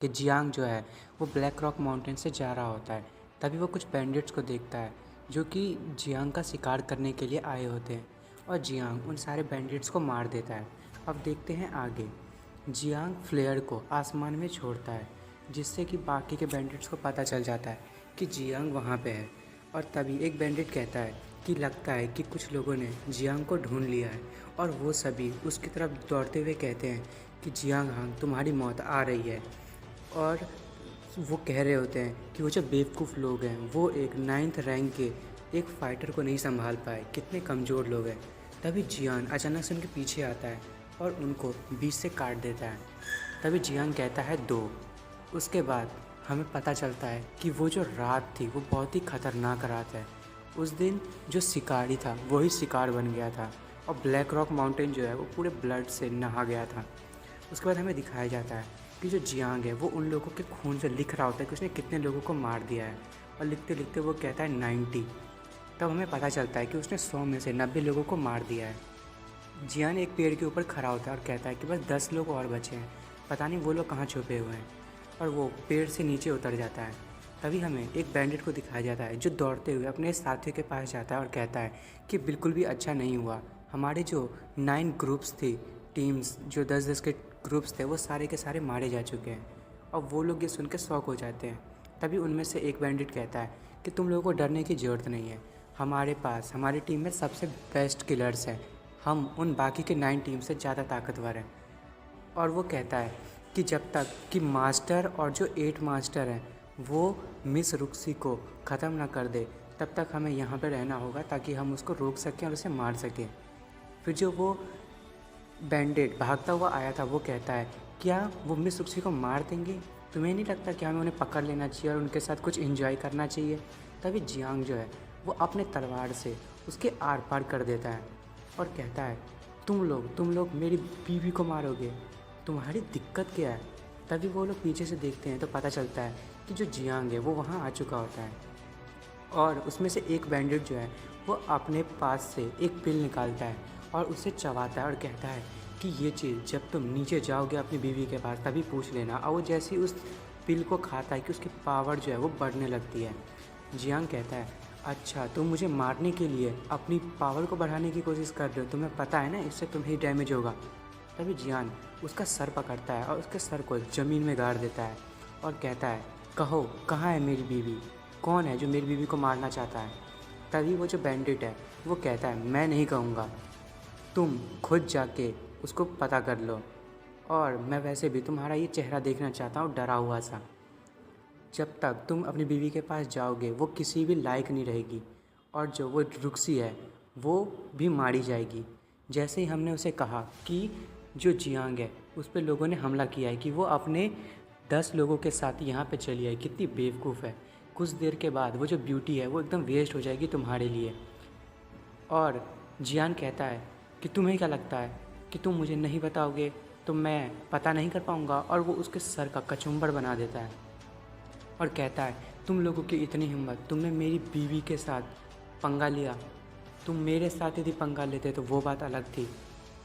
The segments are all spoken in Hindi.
कि जियांग जो है वो ब्लैक रॉक माउंटेन से जा रहा होता है। तभी वो कुछ बैंडिट्स को देखता है जो कि जियांग का शिकार करने के लिए आए होते हैं और जियांग उन सारे बैंडिट्स को मार देता है। अब देखते हैं आगे। जियांग फ्लेयर को आसमान में छोड़ता है जिससे कि बाकी के बैंडिट्स को पता चल जाता है कि जियांग वहाँ पे है। और तभी एक बैंडिट कहता है कि लगता है कि कुछ लोगों ने जियांग को ढूंढ लिया है और वो सभी उसकी तरफ दौड़ते हुए कहते हैं कि जियांग हांग तुम्हारी मौत आ रही है। और वो कह रहे होते हैं कि वो जो बेवकूफ़ लोग हैं वो एक 9th रैंक के एक फ़ाइटर को नहीं संभाल पाए, कितने कमज़ोर लोग हैं। तभी जियान अचानक से उनके पीछे आता है और उनको बीच से काट देता है। तभी जियान कहता है 2। उसके बाद हमें पता चलता है कि वो जो रात थी वो बहुत ही ख़तरनाक रात है। उस दिन जो शिकारी था वही शिकार बन गया था और ब्लैक रॉक माउंटेन जो है वो पूरे ब्लड से नहा गया था। उसके बाद हमें दिखाया जाता है कि जो जियांग है वो उन लोगों के खून से लिख रहा होता है कि उसने कितने लोगों को मार दिया है और लिखते लिखते वो कहता है 90। तब हमें पता चलता है कि उसने 100 में से 90 लोगों को मार दिया है। जियान एक पेड़ के ऊपर खड़ा होता है और कहता है कि बस 10 लोग और बचे हैं, पता नहीं वो लोग कहाँ छुपे हुए हैं। और वो पेड़ से नीचे उतर जाता है। तभी हमें एक बैंडिट को दिखाया जाता है जो दौड़ते हुए अपने साथियों के पास जाता है और कहता है कि बिल्कुल भी अच्छा नहीं हुआ, हमारे जो 9 ग्रुप्स थे, टीम्स जो 10-10 के ग्रुप्स थे वो सारे के सारे मारे जा चुके हैं। और वो लोग ये सुन के शॉक हो जाते हैं। तभी उनमें से एक बैंडिट कहता है कि तुम लोगों को डरने की ज़रूरत नहीं है, हमारे पास हमारी टीम में सबसे बेस्ट किलर्स हैं, हम उन बाकी के 9 टीम से ज़्यादा ताकतवर हैं। और वो कहता है कि जब तक कि मास्टर और जो 8 मास्टर हैं वो मिस रुक्सी को ख़त्म ना कर दे तब तक हमें यहाँ पर रहना होगा ताकि हम उसको रोक सकें और उसे मार सकें। फिर जो वो बैंडेड भागता हुआ आया था वो कहता है क्या वो मिस रुक्सी को मार देंगे, तुम्हें नहीं लगता कि हमें उन्हें पकड़ लेना चाहिए और उनके साथ कुछ एंजॉय करना चाहिए। तभी जियांग जो है वो अपने तलवार से उसके आर पार कर देता है और कहता है तुम लोग मेरी बीवी को मारोगे, तुम्हारी दिक्कत क्या है। तभी वो लोग पीछे से देखते हैं तो पता चलता है कि जो जियांग है वो वहाँ आ चुका होता है और उसमें से एक बैंडिट जो है वो अपने पास से एक पिल निकालता है और उसे चबाता है और कहता है कि ये चीज़ जब तुम नीचे जाओगे अपनी बीवी के पास तभी पूछ लेना। और वो जैसे ही उस पिल को खाता है कि उसकी पावर जो है वो बढ़ने लगती है। जियांग कहता है अच्छा तुम मुझे मारने के लिए अपनी पावर को बढ़ाने की कोशिश कर रहे हो, तुम्हें पता है ना इससे तुम्हें डैमेज होगा। तभी जियान उसका सर पकड़ता है और उसके सर को ज़मीन में गाड़ देता है और कहता है कहो कहाँ है मेरी बीवी, कौन है जो मेरी बीवी को मारना चाहता है। तभी वो जो बैंडिट है वो कहता है मैं नहीं कहूँगा, तुम खुद जाके उसको पता कर लो, और मैं वैसे भी तुम्हारा ये चेहरा देखना चाहता हूँ डरा हुआ सा। जब तक तुम अपनी बीवी के पास जाओगे वो किसी भी लायक नहीं रहेगी और जो वो रुक्सी है वो भी मारी जाएगी। जैसे ही हमने उसे कहा कि जो जियांग है उस पर लोगों ने हमला किया है कि वो अपने 10 लोगों के साथ यहाँ पे चली आई, कितनी बेवकूफ़ है, कुछ देर के बाद वो जो ब्यूटी है वो एकदम वेस्ट हो जाएगी तुम्हारे लिए। और जियान कहता है कि तुम्हें क्या लगता है कि तुम मुझे नहीं बताओगे तो मैं पता नहीं कर पाऊँगा, और वो उसके सर का कचुम्बर बना देता है और कहता है तुम लोगों की इतनी हिम्मत, तुमने मेरी बीवी के साथ पंगा लिया, तुम मेरे साथ यदि पंगा लेते तो वो बात अलग थी,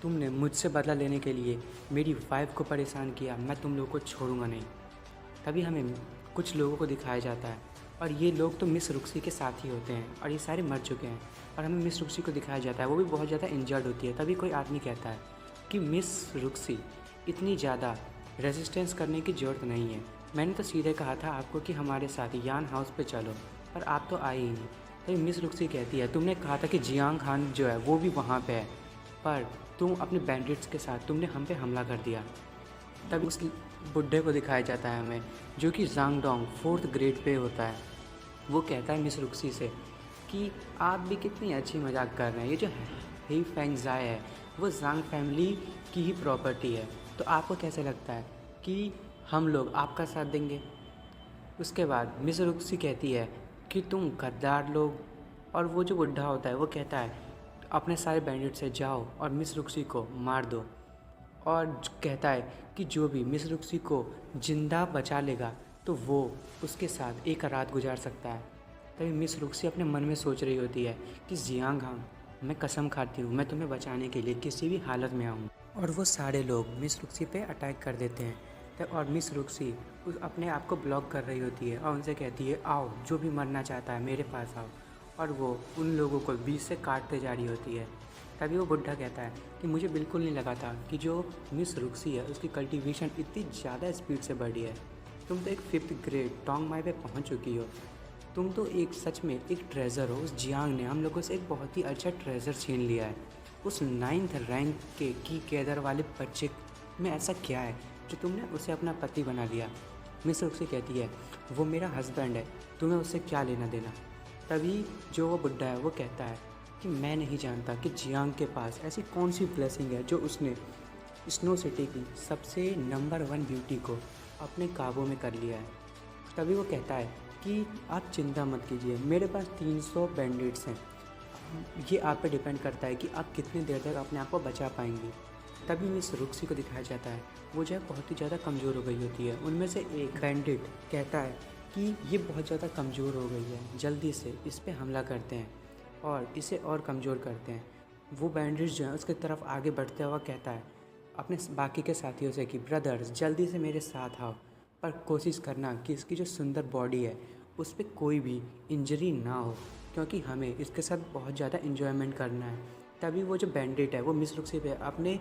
तुमने मुझसे बदला लेने के लिए मेरी वाइफ को परेशान किया, मैं तुम लोगों को छोड़ूंगा नहीं। तभी हमें कुछ लोगों को दिखाया जाता है और ये लोग तो मिस रुक्सी के साथ ही होते हैं और ये सारे मर चुके हैं और हमें मिस रुक्सी को दिखाया जाता है, वो भी बहुत ज़्यादा इंजर्ड होती है। तभी कोई आदमी कहता है कि मिस रुक्सी इतनी ज़्यादा रेजिस्टेंस करने की ज़रूरत नहीं है, मैंने तो सीधे कहा था आपको कि हमारे साथ यान हाउस पे चलो, पर आप तो आए ही नहीं। तभी मिस रुक्सी कहती है तुमने कहा था कि जियांग खान जो है वो भी वहाँ पे है, पर तुम अपने बैंडिट्स के साथ तुमने हम पे हमला कर दिया। तब उस बुढ़े को दिखाया जाता है हमें जो कि जांगडोंग 4th ग्रेड पे होता है। वो कहता है मिस रुक्सी से कि आप भी कितनी अच्छी मजाक कर रहे हैं, ये जो ही फेंग जाए है वो जांग फैमिली की ही प्रॉपर्टी है, तो आपको कैसे लगता है कि हम लोग आपका साथ देंगे। उसके बाद मिस रुक्सी कहती है कि तुम गद्दार लोग, और वो जो बुढ़ा होता है वो कहता है अपने सारे बैंडिट से जाओ और मिस रुक्सी को मार दो, और कहता है कि जो भी मिस रुक्सी को जिंदा बचा लेगा तो वो उसके साथ एक रात गुजार सकता है। तभी मिस रुक्सी अपने मन में सोच रही होती है कि जियांग हांग, मैं कसम खाती हूँ मैं तुम्हें बचाने के लिए किसी भी हालत में आऊँ। और वो सारे लोग मिस रुक्सी पे अटैक कर देते हैं। और मिस रुक्सी उस अपने आप को ब्लॉक कर रही होती है और उनसे कहती है, आओ जो भी मरना चाहता है मेरे पास आओ। और वो उन लोगों को बीच से काटते जा रही होती है। तभी वो बुढ़ा कहता है कि मुझे बिल्कुल नहीं लगा था कि जो मिस रुक्सी है उसकी कल्टीवेशन इतनी ज़्यादा स्पीड से बढ़ी है। तुम तो एक 5th ग्रेड टोंग माई पे पहुँच चुकी हो। तुम तो एक सच में एक ट्रेज़र हो। उस जियांग ने हम लोगों से एक बहुत ही अच्छा ट्रेज़र छीन लिया है। उस 9th रैंक के की कैडर वाले बच्चे में ऐसा क्या है जो तुमने उसे अपना पति बना लिया। मिस रुक्सी कहती है, वो मेरा हस्बैंड है, तुम्हें उससे क्या लेना देना। तभी जो वो बुड्ढा है वो कहता है कि मैं नहीं जानता कि जियांग के पास ऐसी कौन सी ब्लेसिंग है जो उसने स्नो सिटी की सबसे नंबर 1 ब्यूटी को अपने काबू में कर लिया है। तभी वो कहता है कि आप चिंता मत कीजिए, मेरे पास 300 बैंडेड्स हैं। ये आप पे डिपेंड करता है कि आप कितनी देर तक अपने आप को बचा पाएंगी। तभी मिस रुक्सी को दिखाया जाता है, वो जो है बहुत ही ज़्यादा कमज़ोर हो गई होती है। उनमें से एक बैंडिट कहता है कि ये बहुत ज़्यादा कमज़ोर हो गई है, जल्दी से इस पे हमला करते हैं और इसे और कमज़ोर करते हैं। वो बैंडिट जो है उसकी तरफ आगे बढ़ते हुआ कहता है अपने बाकी के साथियों से कि ब्रदर्स जल्दी से मेरे साथ आओ, पर कोशिश करना कि इसकी जो सुंदर बॉडी है उस पर कोई भी इंजरी ना हो, क्योंकि हमें इसके साथ बहुत ज़्यादा इन्जॉयमेंट करना है। तभी वो जो बैंडिट है वो मिस रुक्सी पे अपने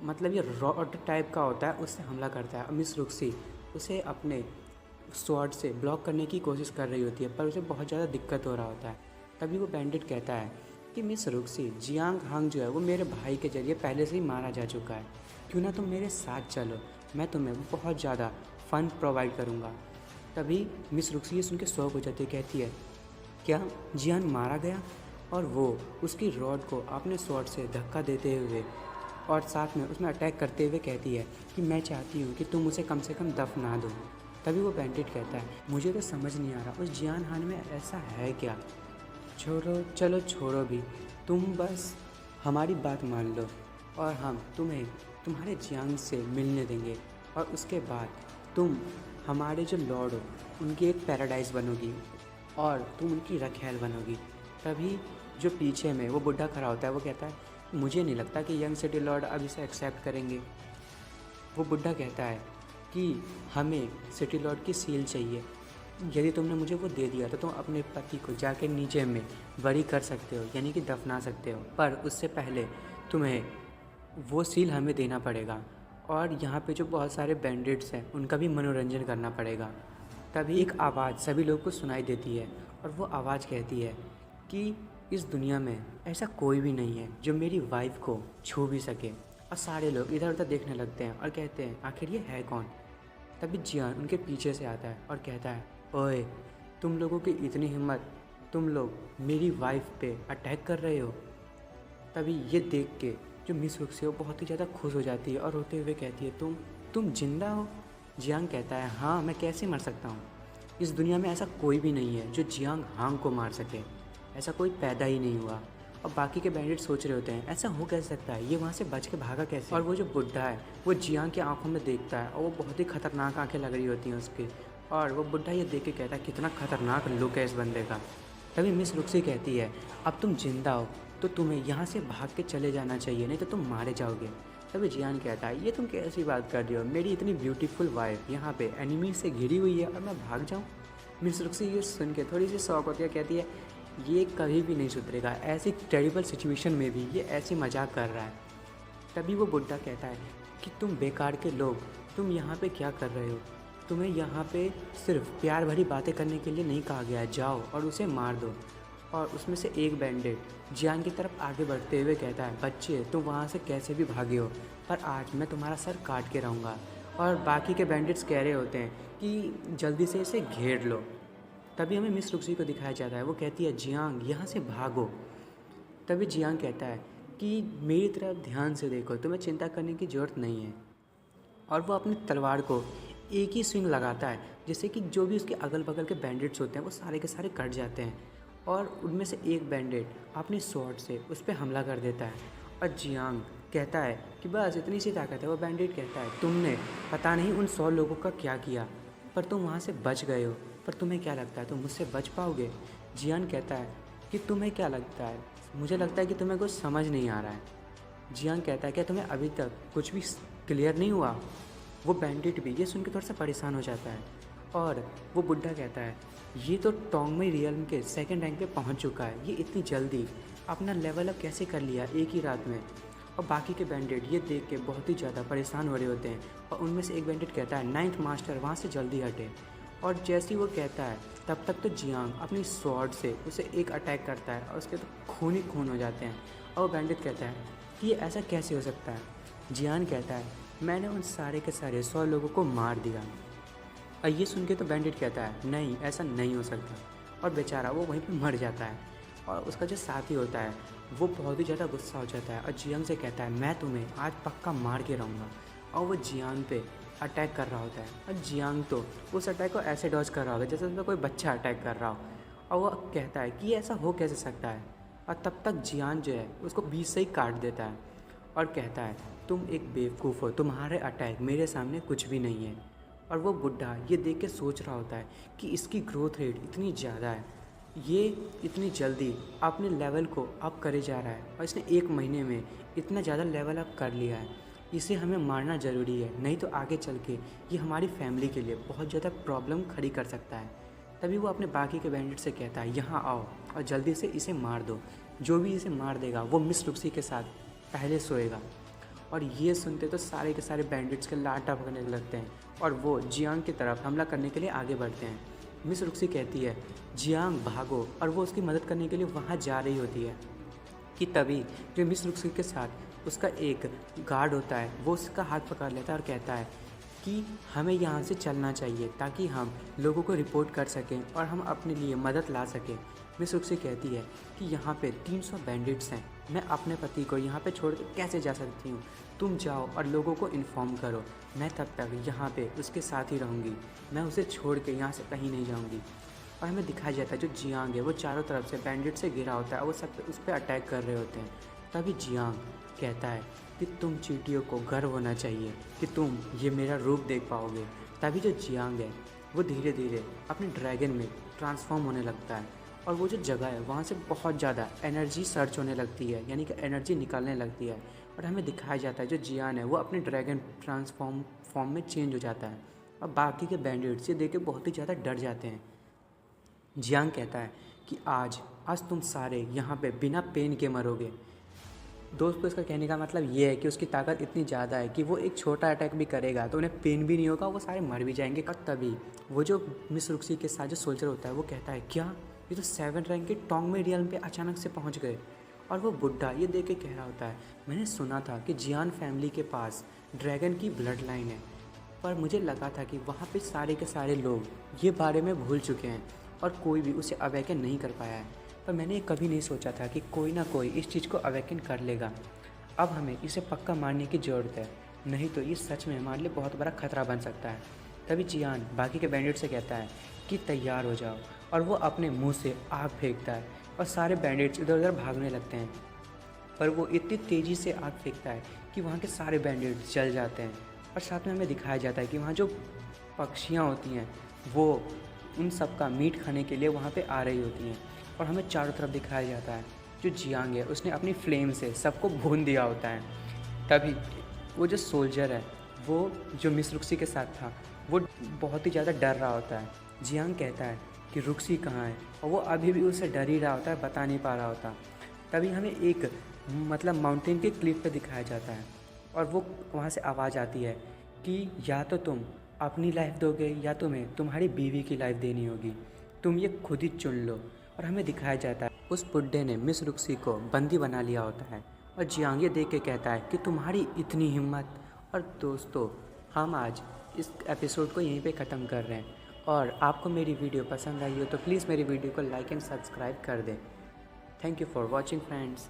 मतलब ये रॉड टाइप का होता है उससे हमला करता है। मिस रुक्सी उसे अपने स्वॉर्ड से ब्लॉक करने की कोशिश कर रही होती है, पर उसे बहुत ज़्यादा दिक्कत हो रहा होता है। तभी वो बैंडिट कहता है कि मिस रुक्सी, जियांग हांग जो है वो मेरे भाई के जरिए पहले से ही मारा जा चुका है, क्यों ना तुम मेरे साथ चलो, मैं तुम्हें बहुत ज़्यादा फ़न प्रोवाइड करूँगा। तभी मिस रुक्सी ये सुन के शौक हो जाती है, कहती है क्या जियान मारा गया। और वो उसकी रॉड को अपने स्वॉर्ड से धक्का देते हुए और साथ में उसमें अटैक करते हुए कहती है कि मैं चाहती हूँ कि तुम उसे कम से कम दफना दो। तभी वो बैंडिट कहता है, मुझे तो समझ नहीं आ रहा उस जियान हान में ऐसा है क्या। छोड़ो, चलो छोड़ो भी, तुम बस हमारी बात मान लो और हम तुम्हें तुम्हारे जियांग से मिलने देंगे और उसके बाद तुम हमारे जो लॉर्ड हो उनकी एक पैराडाइज बनोगी और तुम उनकी रखैल बनोगी। तभी जो पीछे में वो बुढ़ा खड़ा होता है वो कहता है, मुझे नहीं लगता कि यंग सिटी लॉर्ड अब इसे एक्सेप्ट करेंगे। वो बुढ़ा कहता है कि हमें सिटी लॉर्ड की सील चाहिए, यदि तुमने मुझे वो दे दिया तो तुम अपने पति को जाके नीचे में बरी कर सकते हो, यानी कि दफना सकते हो, पर उससे पहले तुम्हें वो सील हमें देना पड़ेगा और यहाँ पे जो बहुत सारे बैंडिट्स हैं उनका भी मनोरंजन करना पड़ेगा। तभी एक आवाज़ सभी लोगों को सुनाई देती है और वो आवाज़ कहती है कि इस दुनिया में ऐसा कोई भी नहीं है जो मेरी वाइफ को छू भी सके। और सारे लोग इधर उधर देखने लगते हैं और कहते हैं आखिर ये है कौन। तभी जियान उनके पीछे से आता है और कहता है, ओए तुम लोगों की इतनी हिम्मत, तुम लोग मेरी वाइफ पे अटैक कर रहे हो। तभी ये देख के जो मिस रुक्सी वो बहुत ही ज़्यादा खुश हो जाती है और रोते हुए कहती है, तुम जिंदा हो। जियांग कहता है, हाँ मैं कैसे मर सकता हूँ, इस दुनिया में ऐसा कोई भी नहीं है जो जियांग हांग को मार सके, ऐसा कोई पैदा ही नहीं हुआ। और बाकी के बैंडिट सोच रहे होते हैं ऐसा हो कैसे सकता है, ये वहाँ से बच के भागा कैसे। और वो जो बुढ़ा है वो जियांग की आंखों में देखता है और वो बहुत ही खतरनाक आंखें लग रही होती हैं उसकी, और वो बुढ़ा ये देख के कहता है कितना खतरनाक लुक है इस बंदे का। तभी मिस रुक्सी कहती है, अब तुम जिंदा हो तो तुम्हें यहाँ से भाग के चले जाना चाहिए, नहीं तो तुम मारे जाओगे। तभी जियान कहता है, ये तुम कैसी बात कर रही हो, मेरी इतनी ब्यूटीफुल वाइफ यहाँ पे एनिमी से घिरी हुई है और मैं भाग जाऊँ। मिस रुक्सी ये सुन के थोड़ी सी शौक होती है, कहती है ये कभी भी नहीं सुधरेगा, ऐसी टेरिबल सिचुएशन में भी ये ऐसी मजाक कर रहा है। तभी वो बुढ़ा कहता है कि तुम बेकार के लोग, तुम यहाँ पे क्या कर रहे हो, तुम्हें यहाँ पे सिर्फ प्यार भरी बातें करने के लिए नहीं कहा गया है, जाओ और उसे मार दो। और उसमें से एक बैंडिट जियान की तरफ आगे बढ़ते हुए कहता है, बच्चे तुम वहाँ से कैसे भी भागे हो, पर आज मैं तुम्हारा सर काट के रहूँगा। और बाकी के बैंडिट्स कह रहे होते हैं कि जल्दी से इसे घेर लो। तभी हमें मिस रुक्सी को दिखाया जाता है, वो कहती है, जियांग यहाँ से भागो। तभी जियांग कहता है कि मेरी तरफ ध्यान से देखो, तुम्हें चिंता करने की ज़रूरत नहीं है। और वो अपनी तलवार को एक ही स्विंग लगाता है, जिससे कि जो भी उसके अगल बगल के बैंडिट्स होते हैं वो सारे के सारे कट जाते हैं और उनमें से एक बैंडिट अपने स्वॉर्ड से उस पर हमला कर देता है। और जियांग कहता है कि बस इतनी सी ताकत है। वो बैंडिट कहता है, तुमने पता नहीं उन 100 लोगों का क्या किया, पर तुम वहाँ से बच गए हो, पर तुम्हें क्या लगता है तुम मुझसे बच पाओगे। जियान कहता है कि तुम्हें क्या लगता है, मुझे लगता है कि तुम्हें कुछ समझ नहीं आ रहा है। जियांग कहता है, क्या तुम्हें अभी तक कुछ भी क्लियर नहीं हुआ। वो बैंडिट भी ये सुन के थोड़ा सा परेशान हो जाता है और वो बुड्ढा कहता है, ये तो टोंगमई रियल्म के सेकंड रैंक पे पहुंच चुका है, ये इतनी जल्दी अपना लेवल अप कैसे कर लिया एक ही रात में। और बाकी के बैंडिट ये देख के बहुत ही ज़्यादा परेशान हो रहे होते हैं और उनमें से एक बैंडिट कहता है, 9th मास्टर वहाँ से जल्दी हटे। और जैसे ही वो कहता है तब तक तो जियांग अपनी स्वॉर्ड से उसे एक अटैक करता है और उसके तो खून ही खून हो जाते हैं। और वो बैंडिट कहता है कि ये ऐसा कैसे हो सकता है। जियान कहता है, मैंने उन सारे के सारे 100 लोगों को मार दिया। और ये सुन के तो बैंडिट कहता है, नहीं ऐसा नहीं हो सकता। और बेचारा वो वहीं पे मर जाता है। और उसका जो साथी होता है वो बहुत ही ज़्यादा गुस्सा हो जाता है और जियांग से कहता है, मैं तुम्हें आज पक्का मार के रहूँगा। और वो जियांग पे अटैक कर रहा होता है और जियांग तो उस अटैक को ऐसे डॉज कर रहा होगा जैसे उसमें कोई बच्चा अटैक कर रहा हो। और वो कहता है कि ये ऐसा हो कैसे सकता है। और तब तक जियान जो है उसको बीच से ही काट देता है और कहता है, तुम एक बेवकूफ़ हो, तुम्हारे अटैक मेरे सामने कुछ भी नहीं है। और वो बुड्ढा ये देख के सोच रहा होता है कि इसकी ग्रोथ रेट इतनी ज़्यादा है, ये इतनी जल्दी अपने लेवल को अप करे जा रहा है और इसने 1 महीने में इतना ज़्यादा लेवल अप कर लिया है, इसे हमें मारना ज़रूरी है, नहीं तो आगे चल के ये हमारी फैमिली के लिए बहुत ज़्यादा प्रॉब्लम खड़ी कर सकता है। तभी वो अपने बाकी के बैंडिट से कहता है, यहाँ आओ और जल्दी से इसे मार दो, जो भी इसे मार देगा वो मिस रुक्सी के साथ पहले सोएगा। और ये सुनते तो सारे के सारे बैंडिट्स के लाटा भगने लगते हैं और वो जियांग की तरफ हमला करने के लिए आगे बढ़ते हैं। मिस रुक्सी कहती है, जियांग भागो, और वो उसकी मदद करने के लिए वहाँ जा रही होती है कि तभी जो मिस रुक्सी के साथ उसका एक गार्ड होता है वो उसका हाथ पकड़ लेता है और कहता है कि हमें यहाँ से चलना चाहिए ताकि हम लोगों को रिपोर्ट कर सकें और हम अपने लिए मदद ला सकें। मिस रुक्सी कहती है कि यहाँ पे 300 बैंडिट्स हैं, मैं अपने पति को यहाँ पे छोड़ के कैसे जा सकती हूँ, तुम जाओ और लोगों को इन्फॉर्म करो, मैं तब तक यहाँ पे उसके साथ ही रहूँगी, मैं उसे छोड़ के यहाँ से कहीं नहीं जाऊँगी। और हमें दिखाया जाता है जो जियांग है वो चारों तरफ से बैंडिट से घिरा होता है और वो सब उस पर अटैक कर रहे होते हैं। तभी जियांग कहता है कि तुम चींटियों को गर्व होना चाहिए कि तुम ये मेरा रूप देख पाओगे। तभी जो जियांग है वो धीरे धीरे अपने ड्रैगन में ट्रांसफॉर्म होने लगता है और वो जो जगह है वहाँ से बहुत ज़्यादा एनर्जी सर्च होने लगती है, यानी कि एनर्जी निकलने लगती है। और हमें दिखाया जाता है जो जियान है वो अपने ड्रैगन फॉर्म में चेंज हो जाता है और बाकी के बैंडिट्स ये देख के बहुत ही ज़्यादा डर जाते हैं। जियांग कहता है कि आज तुम सारे यहाँ पे बिना पेन के मरोगे। दोस्तों इसका कहने का मतलब ये है कि उसकी ताकत इतनी ज़्यादा है कि वो एक छोटा अटैक भी करेगा तो उन्हें पेन भी नहीं होगा, वो सारे मर भी जाएंगे। और तभी वो जो मिस रुक्सी के साथ जो सोल्जर होता है वो कहता है, क्या ये तो 7 रैंक के टोंगमई रियल्म पे अचानक से पहुँच गए। और वो बुड्ढा ये देख के कह रहा होता है, मैंने सुना था कि जियान फैमिली के पास ड्रैगन की ब्लड लाइन है, पर मुझे लगा था कि वहाँ पे सारे के सारे लोग ये बारे में भूल चुके हैं और कोई भी उसे अवेकन नहीं कर पाया है। पर मैंने कभी नहीं सोचा था कि कोई ना कोई इस चीज़ को अवेकन कर लेगा। अब हमें इसे पक्का मारने की ज़रूरत है, नहीं तो ये सच में हमारे लिए बहुत बड़ा खतरा बन सकता है। तभी जियान बाकी के बैंडिट से कहता है कि तैयार हो जाओ, और वो अपने मुंह से आग फेंकता है और सारे बैंडिट्स इधर उधर भागने लगते हैं। पर वो इतनी तेज़ी से आग फेंकता है कि वहाँ के सारे बैंडिट्स जल जाते हैं। और साथ में हमें दिखाया जाता है कि वहाँ जो पक्षियाँ होती हैं वो उन सब का मीट खाने के लिए वहाँ पे आ रही होती हैं। और हमें चारों तरफ दिखाया जाता है जो जियांग है उसने अपनी फ्लेम से सबको भून दिया होता है। तभी वो जो सोल्जर है वो जो मिस रुक्सी के साथ था वो बहुत ही ज़्यादा डर रहा होता है। जियांग कहता है कि रुक्सी कहाँ है, और वो अभी भी उससे डर ही रहा होता है, बता नहीं पा रहा होता। तभी हमें एक माउंटेन के क्लिफ पे दिखाया जाता है और वो वहाँ से आवाज़ आती है कि या तो तुम अपनी लाइफ दोगे या तुम्हें तुम्हारी बीवी की लाइफ देनी होगी, तुम ये खुद ही चुन लो। और हमें दिखाया जाता है उस बुड्ढे ने मिस रुक्सी को बंदी बना लिया होता है और जियांग ये देख के कहता है कि तुम्हारी इतनी हिम्मत। और दोस्तों हम आज इस एपिसोड को यहीं पे ख़त्म कर रहे हैं, और आपको मेरी वीडियो पसंद आई हो तो प्लीज़ मेरी वीडियो को लाइक एंड सब्सक्राइब कर दें। Thank you for watching friends.